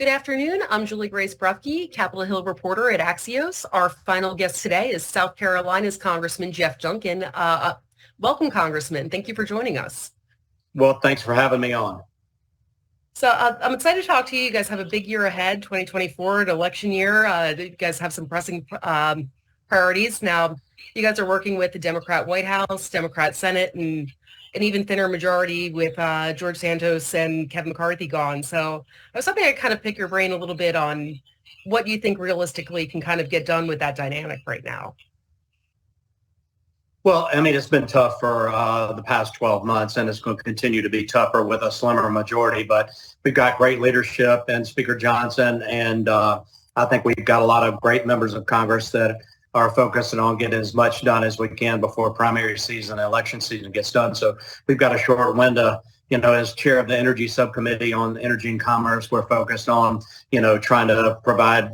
Good afternoon. I'm Julie Grace Brufke, Capitol Hill reporter at Axios. Our final guest today is South Carolina's Congressman Jeff Duncan. Welcome, Congressman. Thank you for joining us. Well, thanks for having me on. I'm excited to talk to you. You guys have a big year ahead, 2024, an election year. You guys have some pressing priorities. Now, you guys are working with the Democrat White House, Democrat Senate, and an even thinner majority with George Santos and Kevin McCarthy gone. So I was hoping I'd kind of pick your brain a little bit on what you think realistically can kind of get done with that dynamic right now. Well, I mean, it's been tough for the past 12 months, and it's going to continue to be tougher with a slimmer majority. But we've got great leadership and Speaker Johnson, and I think we've got a lot of great members of Congress that are focusing on getting as much done as we can before primary season, election season gets done. So we've got a short window. As chair of the Energy Subcommittee on Energy and Commerce, we're focused on, trying to provide,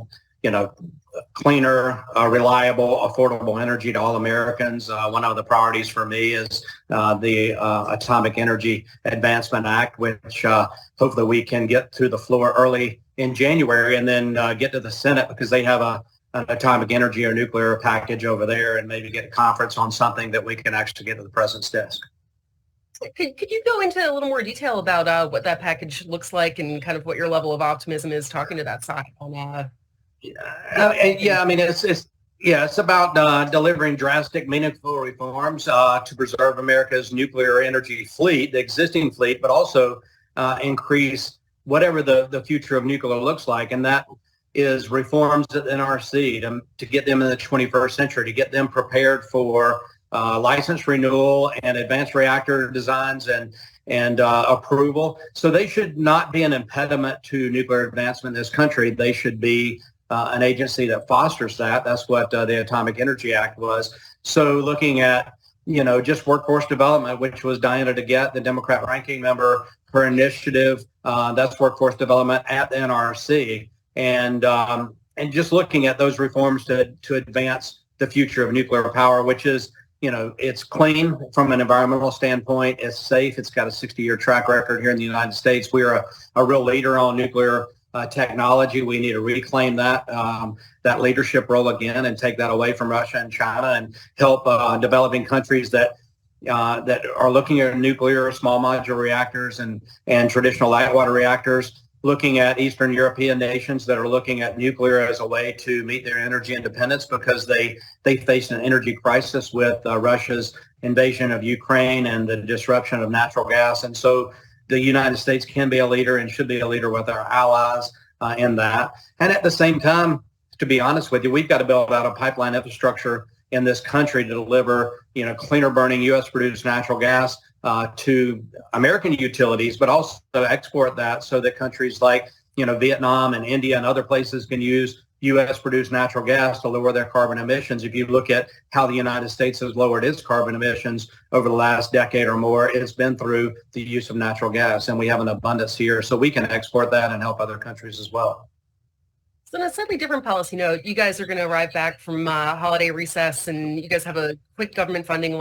cleaner, reliable, affordable energy to all Americans. One of the priorities for me is the Atomic Energy Advancement Act, which hopefully we can get to the floor early in January and then get to the Senate because they have an atomic energy or nuclear package over there, and maybe get a conference on something that we can actually get to the president's desk. Could you go into a little more detail about what that package looks like and kind of what your level of optimism is talking to that side on it's about delivering drastic, meaningful reforms to preserve America's nuclear energy fleet, the existing fleet, but also increase whatever the future of nuclear looks like. And that is reforms at NRC to get them in the 21st century, to get them prepared for license renewal and advanced reactor designs and approval. So they should not be an impediment to nuclear advancement in this country. They should be an agency that fosters that. That's what the Atomic Energy Act was. So looking at, just workforce development, which was Diana DeGette, the Democrat ranking member, her initiative, that's workforce development at the NRC. And just looking at those reforms to advance the future of nuclear power, which is, it's clean from an environmental standpoint. It's safe. It's got a 60-year track record here in the United States. We are a real leader on nuclear technology. We need to reclaim that leadership role again and take that away from Russia and China and help developing countries that are looking at nuclear, small modular reactors and traditional light water reactors, looking at Eastern European nations that are looking at nuclear as a way to meet their energy independence because they face an energy crisis with Russia's invasion of Ukraine and the disruption of natural gas. And so the United States can be a leader and should be a leader with our allies in that. And at the same time, to be honest with you, we've got to build out a pipeline infrastructure in this country to deliver, cleaner burning U.S. produced natural gas to American utilities, but also export that so that countries like, Vietnam and India and other places can use U.S. produced natural gas to lower their carbon emissions. If you look at how the United States has lowered its carbon emissions over the last decade or more, it's been through the use of natural gas, and we have an abundance here, so we can export that and help other countries as well. So on a slightly different policy note, you guys are going to arrive back from holiday recess, and you guys have a quick government funding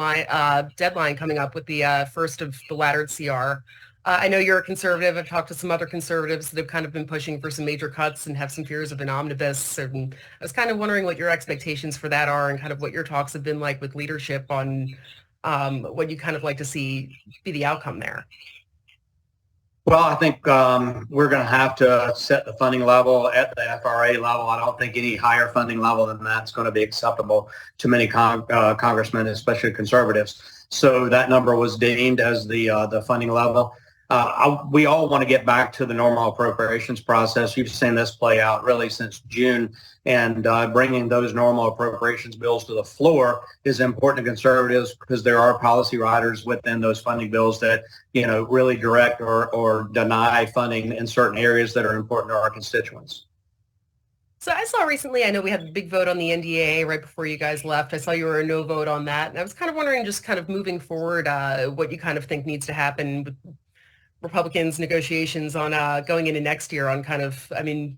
deadline coming up with the first of the laddered CR. I know you're a conservative. I've talked to some other conservatives that have kind of been pushing for some major cuts and have some fears of an omnibus. And I was kind of wondering what your expectations for that are and kind of what your talks have been like with leadership on what you kind of like to see be the outcome there. Well, I think we're going to have to set the funding level at the FRA level. I don't think any higher funding level than that's going to be acceptable to many congressmen, especially conservatives. So that number was deemed as the funding level. We all want to get back to the normal appropriations process. You've seen this play out really since June, and bringing those normal appropriations bills to the floor is important to conservatives because there are policy riders within those funding bills that, really direct or deny funding in certain areas that are important to our constituents. So I saw recently, I know we had a big vote on the NDAA right before you guys left. I saw you were a no vote on that. And I was kind of wondering, just kind of moving forward, what you kind of think needs to happen with Republicans' negotiations on going into next year on kind of, I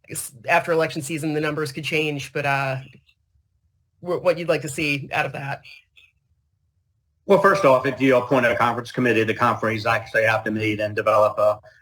guess after election season, the numbers could change, but what you'd like to see out of that. Well, first off, if you appoint a conference committee, the conferees actually have to meet and develop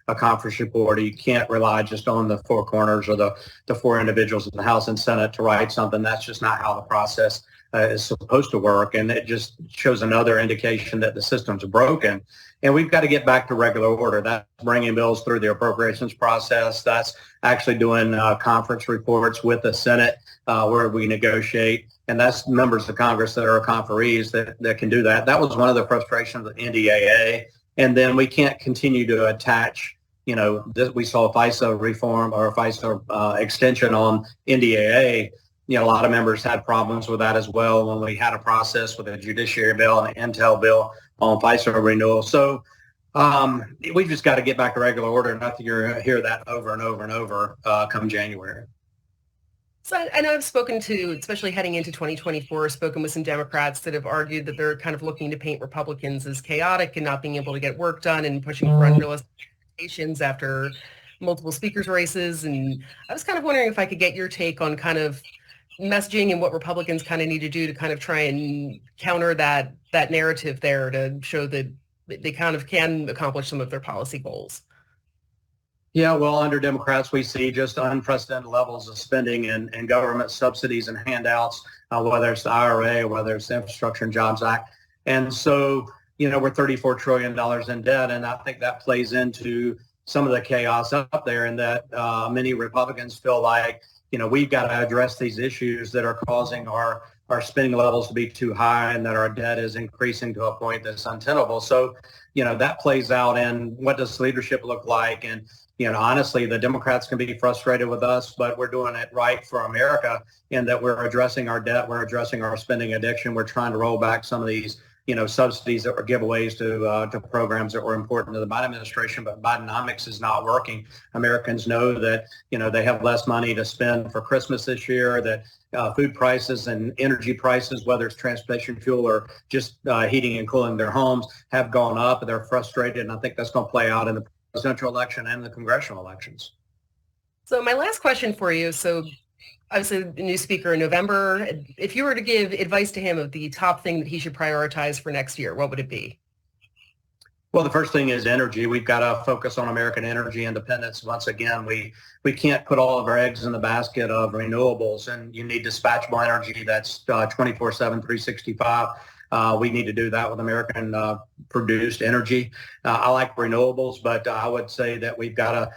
a conference report. You can't rely just on the four corners or the four individuals in the House and Senate to write something. That's just not how the process is supposed to work. And it just shows another indication that the system's broken. And we've got to get back to regular order. That's bringing bills through the appropriations process. That's actually doing conference reports with the Senate where we negotiate. And that's members of Congress that are conferees that can do that. That was one of the frustrations of the NDAA. And then we can't continue to attach, we saw FISA reform or FISA extension on NDAA. A lot of members had problems with that as well when we had a process with a judiciary bill and an intel bill on FISA renewal. So we've just got to get back to regular order. And I think you're going to hear that over and over and over come January. So I know I've spoken to, especially heading into 2024, spoken with some Democrats that have argued that they're kind of looking to paint Republicans as chaotic and not being able to get work done and pushing for unrealistic expectations after multiple speakers races. And I was kind of wondering if I could get your take on kind of messaging and what Republicans kind of need to do to kind of try and counter that narrative there to show that they kind of can accomplish some of their policy goals. Yeah, well, under Democrats, we see just unprecedented levels of spending and government subsidies and handouts, whether it's the IRA, whether it's the Infrastructure and Jobs Act. And so, we're $34 trillion in debt. And I think that plays into some of the chaos up there, and that many Republicans feel like, we've got to address these issues that are causing our spending levels to be too high and that our debt is increasing to a point that's untenable. So, that plays out in what does leadership look like? And honestly, the Democrats can be frustrated with us, but we're doing it right for America in that we're addressing our debt, we're addressing our spending addiction, we're trying to roll back some of these, subsidies that were giveaways to programs that were important to the Biden administration, but Bidenomics is not working. Americans know that, they have less money to spend for Christmas this year, that food prices and energy prices, whether it's transportation fuel or just heating and cooling their homes, have gone up. They're frustrated, and I think that's going to play out in the presidential election and the congressional elections. So my last question for you, so obviously the new speaker in November, if you were to give advice to him of the top thing that he should prioritize for next year, what would it be? Well, the first thing is energy. We've got to focus on American energy independence. Once again, we can't put all of our eggs in the basket of renewables, and you need dispatchable energy that's 24/7, 365. We need to do that with American produced energy. I like renewables, but I would say that we've got to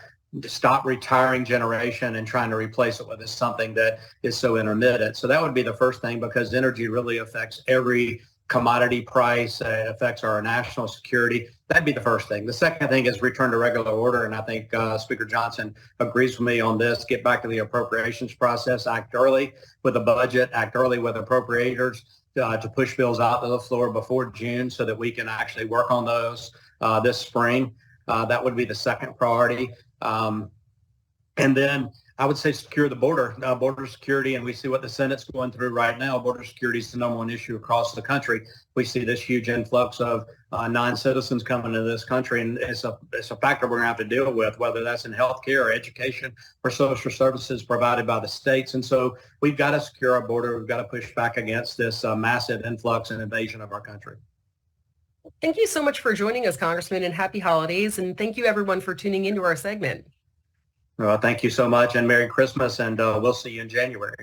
stop retiring generation and trying to replace it with something that is so intermittent. So that would be the first thing, because energy really affects every commodity price. It affects our national security. That'd be the first thing. The second thing is return to regular order. And I think Speaker Johnson agrees with me on this. Get back to the appropriations process. Act early with the budget. Act early with appropriators to push bills out to the floor before June so that we can actually work on those this spring. That would be the second priority. And then I would say secure the border security. And we see what the Senate's going through right now. Border security is the number one issue across the country. We see this huge influx of non-citizens coming into this country. And it's a factor we're going to have to deal with, whether that's in healthcare or education or social services provided by the states. And so we've got to secure our border. We've got to push back against this massive influx and invasion of our country. Thank you so much for joining us, Congressman, and happy holidays. And thank you, everyone, for tuning into our segment. Well, thank you so much, and Merry Christmas, and we'll see you in January.